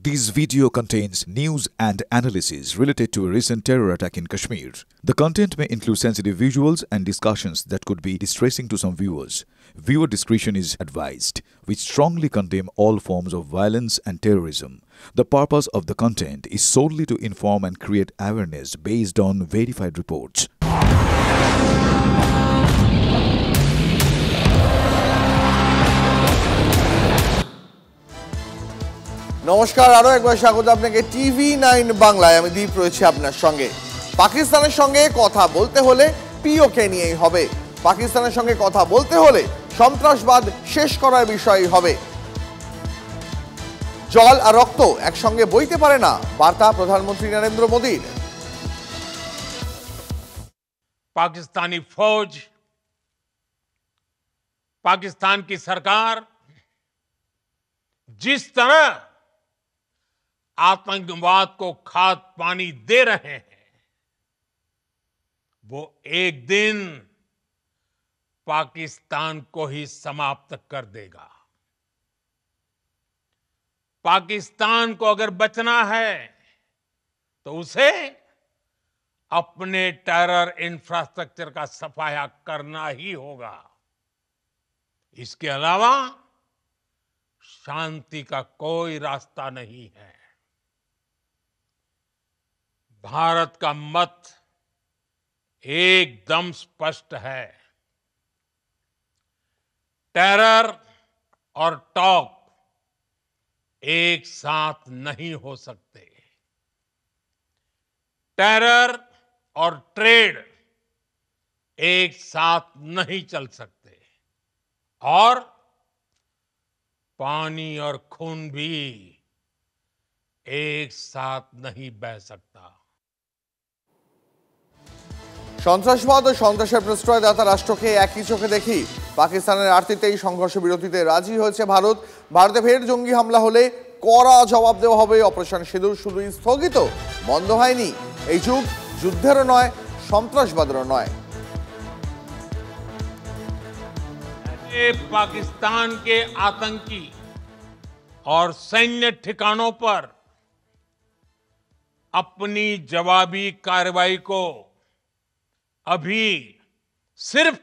This video contains news and analysis related to a recent terror attack in Kashmir. The content may include sensitive visuals and discussions that could be distressing to some viewers. Viewer discretion is advised. We strongly condemn all forms of violence and terrorism. The purpose of the content is solely to inform and create awareness based on verified reports. নমস্কার, আরো একবার স্বাগত আপনাকে টিভি9 বাংলায়। আমি দীপ রয়েছে আপনার সঙ্গে। পাকিস্তানের সঙ্গে কথা বলতে হলে পিওকে নিয়েই হবে। পাকিস্তানের সঙ্গে কথা বলতে হলে সন্ত্রাসবাদ শেষ করার বিষয়ই হবে। জল আর রক্ত একসঙ্গে বইতে পারে না, বার্তা প্রধানমন্ত্রী নরেন্দ্র মোদীর। पाकिस्तानी फौज, पाकिस्तान की सरकार जिस तरह आतंकवाद को खाद पानी दे रहे हैं, वो एक दिन पाकिस्तान को ही समाप्त कर देगा। पाकिस्तान को अगर बचना है तो उसे अपने टेरर इंफ्रास्ट्रक्चर का सफाया करना ही होगा। इसके अलावा शांति का कोई रास्ता नहीं है। भारत का मत एकदम स्पष्ट है। टेरर और टॉक एक साथ नहीं हो सकते। टेरर और ट्रेड एक साथ नहीं चल सकते, और पानी और खून भी एक साथ नहीं बह सकता। সন্ত্রাসবাদ ও সন্ত্রাসের প্রশ্রয়দাতা রাষ্ট্রকে একই চোখে দেখি। পাকিস্তানের আর্তিতেই সংঘর্ষ বিরতিতে রাজি হয়েছে ভারত। ভারতে ফের জঙ্গি হামলা হলে কড়া জবাব দেওয়া হবে। অপারেশন সিঁদুর শুধুই স্থগিত, বন্ধ হয়নি। এই যুগ যুদ্ধেরও নয়, সন্ত্রাসবাদেরও নয়। पाकिस्तान के आतंकी और सैन्य ठिकानों पर अपनी जवाबी कार्रवाई को अभी सिर्फ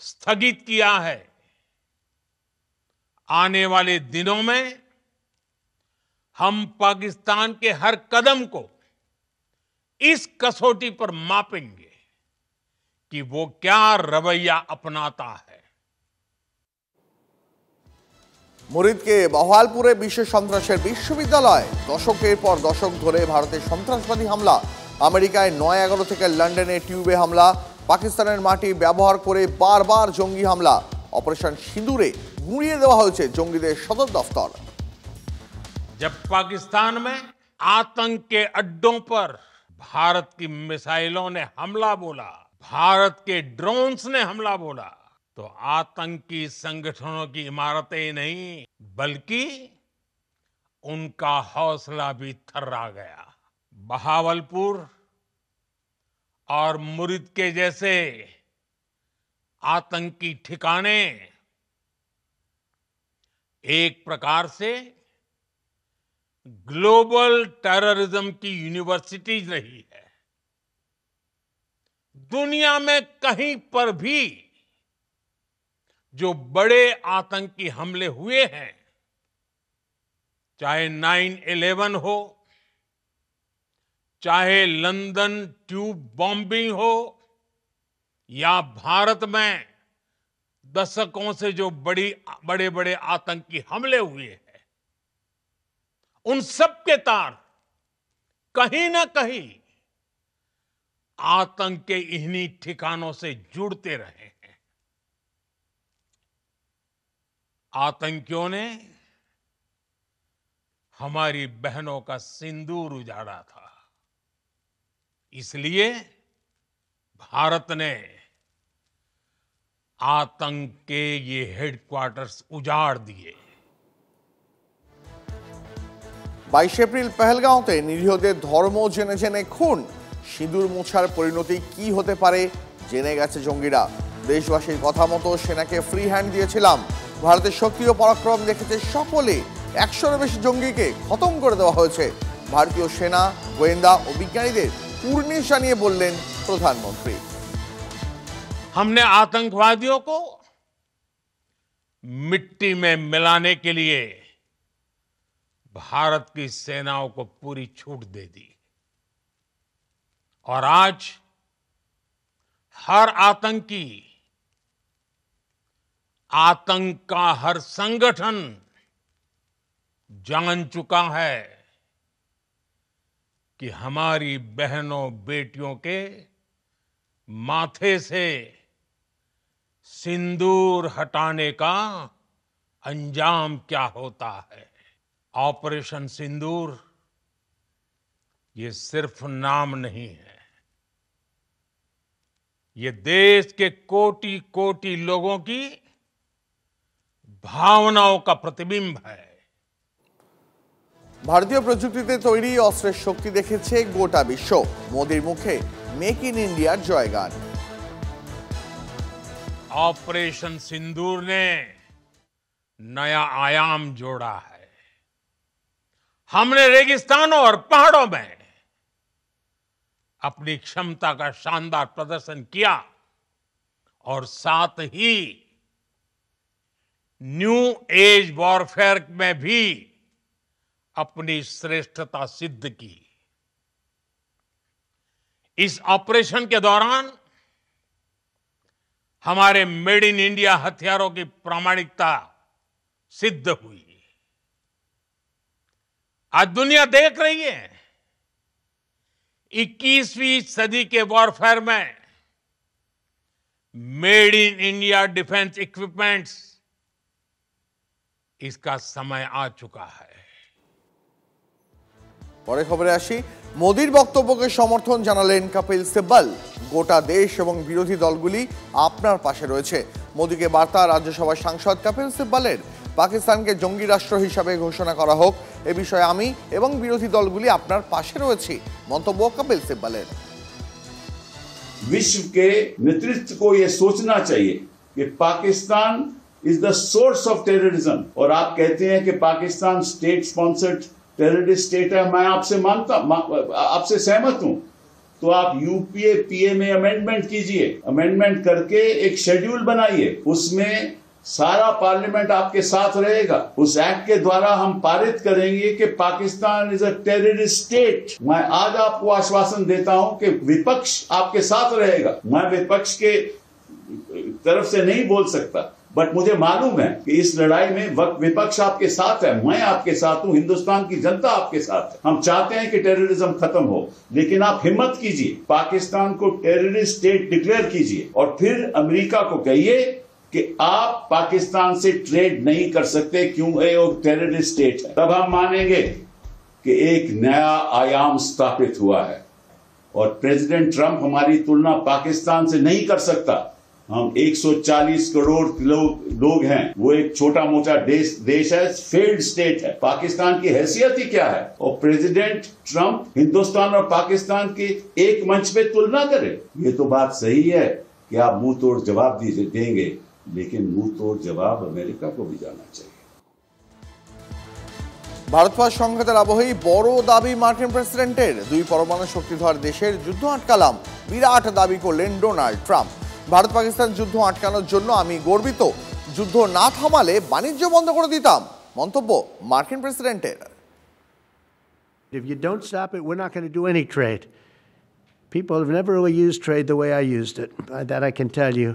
स्थगित किया है। आने वाले दिनों में हम पाकिस्तान के हर कदम को इस कसौटी पर मापेंगे कि वो क्या रवैया अपनाता है। মুরিদকে বহালপুরে বিশ্ব সন্ত্রাসের বিশ্ববিদ্যালয়। দশকের পর দশক ধরে ভারতের সন্ত্রাসবাদী হামলা। আমেরিকায় ৯/১১ থেকে লন্ডনে টিউবে হামলা। পাকিস্তানের মাটি ব্যবহার করে বারবার জঙ্গি হামলা। অপারেশন সিঁদুরে গুঁড়িয়ে দেওয়া হয়েছে জঙ্গিদের সদর দফতর। जब पाकिस्तान में आतंक के अड्डों पर भारत की मिसाइलों ने हमला बोला, भारत के ड्रोन्स ने हमला बोला, तो आतंकी संगठनों की इमारतें नहीं बल्कि उनका हौसला भी थर्रा गया। बहावलपुर और मुरिद के जैसे आतंकी ठिकाने एक प्रकार से ग्लोबल टेररिज्म की यूनिवर्सिटीज रही है। दुनिया में कहीं पर भी जो बड़े आतंकी हमले हुए हैं, चाहे 9/11 हो, चाहे लंदन ट्यूब बॉम्बिंग हो, या भारत में दशकों से जो बड़े बड़े आतंकी हमले हुए हैं, उन सब के तार कहीं ना कहीं आतंक के इन्हीं ठिकानों से जुड़ते रहे हैं। आतंकियों ने हमारी बहनों का सिंदूर उजाड़ा था, इसलिए भारत ने आतंक के ये हेडक्वार्टर्स उजाड़ दिए। 22 এপ্রিল পেহেলগাঁওতে নিরীহদের ধর্ম জেনে জেনে খুন। সিঁদুর মোছার পরিণতি কি হতে পারে জেনে গেছে জঙ্গিরা। দেশবাসীর কথা মতো সেনাকে ফ্রি হ্যান্ড দিয়েছিলাম। ভারতের শক্তি ও পরাক্রম দেখেছে সকলে। 100-এরও বেশি জঙ্গিকে খতম করে দেওয়া হয়েছে। ভারতীয় সেনা, গোয়েন্দা ও বিজ্ঞানীদের কুর্নিশ জানিয়ে বললেন প্রধানমন্ত্রী। हमने आतंकवादियों को मिट्टी में मिलाने के लिए भारत की सेनाओं को पूरी छूट दे दी और आज हर आतंकी, आतंक का हर संगठन जान चुका है कि हमारी बहनों बेटियों के माथे से सिंदूर हटाने का अंजाम क्या होता है। ऑपरेशन सिंदूर ये सिर्फ नाम नहीं है, ये देश के कोटि कोटि लोगों की भावनाओं का प्रतिबिंब है। ভারতীয় প্রযুক্তিতে তৈরি অস্ত্রের শক্তি দেখেছে গোটা বিশ্ব। মোদির মুখে মেক ইন ইন্ডিয়ার জয়গান। ऑपरेशन सिंदूर ने नया आयाम जोड़ा है। हमने रेगिस्तानों और पहाड़ों में अपनी क्षमता का शानदार प्रदर्शन किया और साथ ही न्यू एज वॉरफेयर में भी अपनी श्रेष्ठता सिद्ध की। इस ऑपरेशन के दौरान हमारे मेड इन इंडिया हथियारों की प्रामाणिकता सिद्ध हुई। आज दुनिया देख रही है 21वीं सदी के वॉरफेयर में made in India defence equipments, इसका समय आ चुका है। পরে খবরে আসি। মোদির বক্তব্যকে সমর্থন জানালেন কপিল সিব্বল। গোটা দেশ এবং বিরোধী দলগুলি আপনার পাশে রয়েছে। মোদিকে বার্তা রাজ্যসভার সাংসদ কপিল সিব্বলের। পাকিস্তানকে জঙ্গি রাষ্ট্র হিসাবে ঘোষণা করা হোক, এ বিষয়ে আমি এবং বিরোধী দলগুলি আপনার পাশে রয়েছি, মন্তব্য কপিল সিব্বলের। विश्व के नेतृत्व को यह सोचना चाहिए कि Pakistan is the source of terrorism, और आप कहते हैं कि Pakistan state sponsored terrorist state है। मैं आपसे सहमत हूं। तो आप यूपीए पीए में अमेंडमेंट कीजिए, अमेंडमेंट करके एक शेड्यूल बनाइए, उसमें सारा पार्लियामेंट आपके साथ रहेगा। उस एक्ट के द्वारा हम पारित करेंगे कि Pakistan is a terrorist state. मैं आज आपको आश्वासन देता हूं कि विपक्ष आपके साथ रहेगा। मैं विपक्ष के तरफ से नहीं बोल सकता, बट मुझे मालूम है कि इस लड़ाई में विपक्ष आपके साथ है, मैं आपके साथ हूं, हिंदुस्तान की जनता आपके साथ है। हम चाहते हैं कि टेररिज्म खत्म हो, लेकिन आप हिम्मत कीजिए, पाकिस्तान को टेररिस्ट स्टेट डिक्लेयर कीजिए और फिर अमेरिका को कहिए कि आप पाकिस्तान से ट्रेड नहीं कर सकते, क्यों है वो टेररिस्ट स्टेट है। तब हम मानेंगे कि एक नया आयाम स्थापित हुआ है। और प्रेसिडेंट ट्रंप हमारी तुलना पाकिस्तान से नहीं कर सकता। हम 140 करोड़ लोग हैं, वो एक छोटा मोटा देश है, फेल्ड स्टेट है। पाकिस्तान की हैसियत ही क्या है? और प्रेसिडेंट ट्रंप हिंदुस्तान और पाकिस्तान की एक मंच पे तुलना करे। ये तो बात सही है कि आप मुंह तोड़ जवाब देंगे, लेकिन मुंह तोड़ जवाब अमेरिका को भी जाना चाहिए। ভারত পাক সংঘাতের আবহেই বড় দাবি মার্কিন প্রেসিডেন্টের। 2 পরমাণু শক্তিধর দেশের যুদ্ধ আটকালাম, বিরাট দাবি করলেন ডোনাল্ড ট্রাম্প। ভারত পাকিস্তান যুদ্ধ আটকানোর জন্য আমি গর্বিত, যুদ্ধ না থামালে বাণিজ্য বন্ধ করে দিতাম, মন্তব্য মার্কিন প্রেসিডেন্টের। If you don't stop it, we're not going to do any trade. People have never really used trade the way I used it. That I can tell you.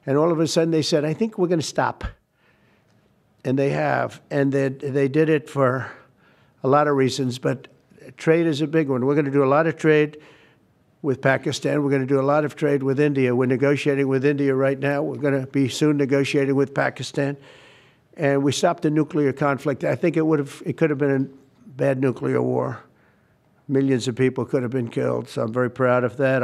And all of a sudden they said, I think we're going to stop. And they have. And they did it for a lot of reasons, but trade is a big one. We're going to do a lot of trade with Pakistan. We're going to do a lot of trade with India. We're negotiating with India right now. We're going to be soon negotiating with Pakistan. And we stopped the nuclear conflict. I think it could have been a bad nuclear war. Millions of people could have been killed. So I'm very proud of that.